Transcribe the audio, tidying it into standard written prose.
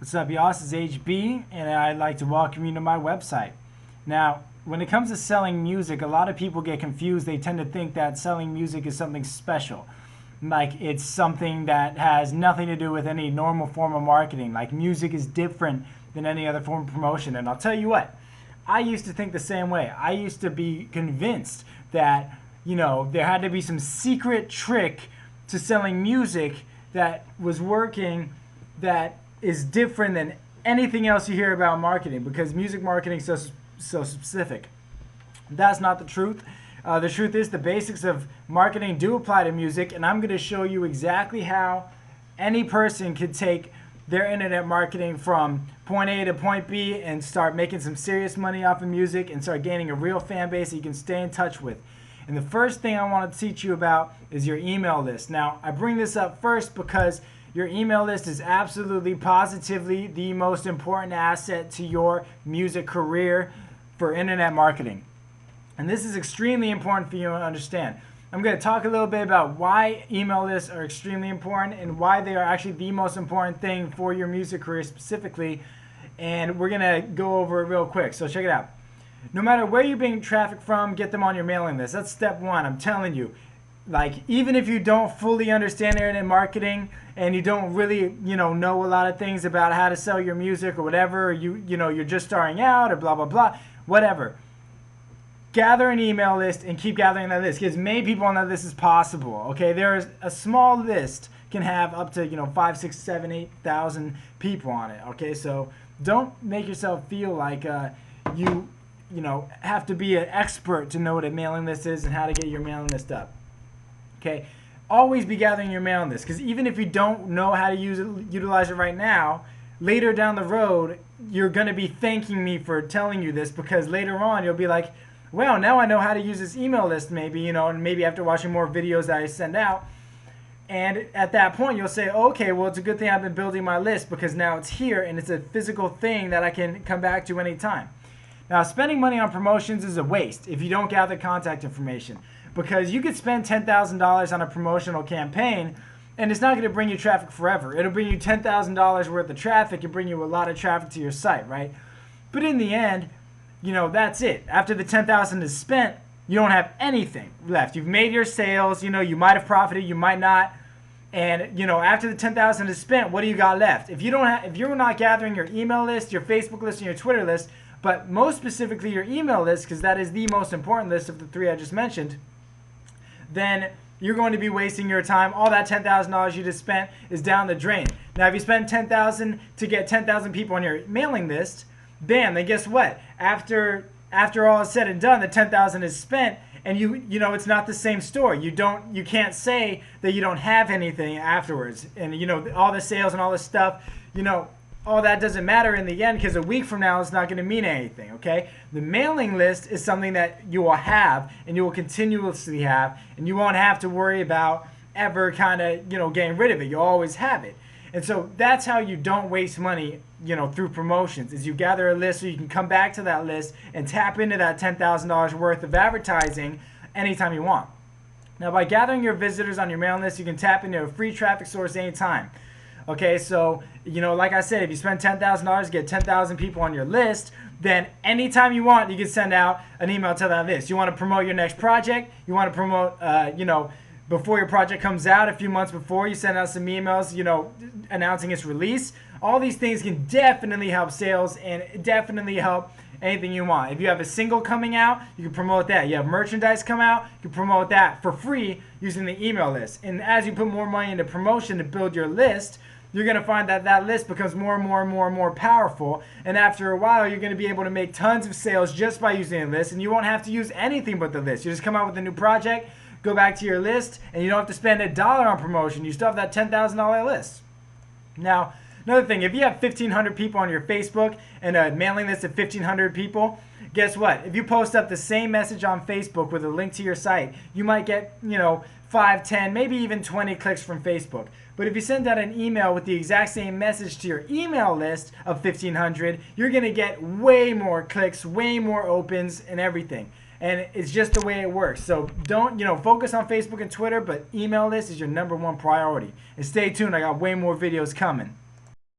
What's up, y'all? This is HB, and I'd like to welcome you to my website. Now, when it comes to selling music, a lot of people get confused. They tend to think that selling music is something special. Like it's something that has nothing to do with any normal form of marketing. Like music is different than any other form of promotion. And I'll tell you what, I used to think the same way. I used to be convinced that, there had to be some secret trick to selling music that was working that is different than anything else you hear about marketing, because music marketing is so specific. That's not the truth. The truth is the basics of marketing do apply to music, and I'm going to show you exactly how any person could take their internet marketing from point A to point B and start making some serious money off of music and start gaining a real fan base that you can stay in touch with. And the first thing I want to teach you about is your email list. Now, I bring this up first because your email list is absolutely, positively the most important asset to your music career for internet marketing. And this is extremely important for you to understand. I'm going to talk a little bit about why email lists are extremely important and why they are actually the most important thing for your music career specifically. And we're going to go over it real quick. So check it out. No matter where you're getting traffic from, get them on your mailing list. That's step one. I'm telling you. Like, even if you don't fully understand internet marketing and you don't really, know a lot of things about how to sell your music or whatever, or you're just starting out or blah, blah, blah, whatever. Gather an email list and keep gathering that list. Get as many people on that list as possible. Okay, there's a small list can have up to 5, 6, 7, 8,000 people on it. Okay, so don't make yourself feel like you have to be an expert to know what a mailing list is and how to get your mailing list up. Okay, always be gathering your mailing list, because even if you don't know how to utilize it right now, later down the road, you're going to be thanking me for telling you this, because later on you'll be like, well, now I know how to use this email list maybe, and maybe after watching more videos that I send out. And at that point, you'll say, okay, well, it's a good thing I've been building my list, because now it's here and it's a physical thing that I can come back to anytime. Now, spending money on promotions is a waste if you don't gather contact information, because you could spend $10,000 on a promotional campaign and it's not going to bring you traffic forever. It'll bring you $10,000 worth of traffic and bring you a lot of traffic to your site, right? But in the end, that's it. After the $10,000 is spent, you don't have anything left. You've made your sales, you might have profited, you might not. And, after the $10,000 is spent, what do you got left? If you're not gathering your email list, your Facebook list, and your Twitter list, but most specifically your email list, because that is the most important list of the three I just mentioned, then you're going to be wasting your time. All that $10,000 you just spent is down the drain. Now, if you spend $10,000 to get 10,000 people on your mailing list, bam, then guess what? After all is said and done, the $10,000 is spent, and it's not the same story. You can't say that you don't have anything afterwards, and all the sales and all this stuff, all that doesn't matter in the end, because a week from now it's not going to mean anything. Okay, the mailing list is something that you will have and you will continuously have, and you won't have to worry about ever kind of getting rid of it. You'll always have it. And so that's how you don't waste money, through promotions, is you gather a list so you can come back to that list and tap into that $10,000 worth of advertising anytime you want. Now, by gathering your visitors on your mailing list, you can tap into a free traffic source anytime. Okay, so, like I said, if you spend $10,000 to get 10,000 people on your list, then anytime you want, you can send out an email to that list. You want to promote your next project, you want to promote, before your project comes out, a few months before, you send out some emails, announcing its release. All these things can definitely help sales and definitely help anything you want. If you have a single coming out, you can promote that. You have merchandise come out, you can promote that for free using the email list. And as you put more money into promotion to build your list, you're going to find that that list becomes more and more and more and more powerful. And after a while, you're going to be able to make tons of sales just by using the list. And you won't have to use anything but the list. You just come out with a new project, go back to your list, and you don't have to spend $1 on promotion. You still have that $10,000 list. Now, another thing, if you have 1,500 people on your Facebook and a mailing list of 1,500 people, guess what? If you post up the same message on Facebook with a link to your site, you might get, 5, 10, maybe even 20 clicks from Facebook. But if you send out an email with the exact same message to your email list of 1,500, you're going to get way more clicks, way more opens, and everything. And it's just the way it works. So don't, focus on Facebook and Twitter, but email list is your #1 priority. And stay tuned, I got way more videos coming.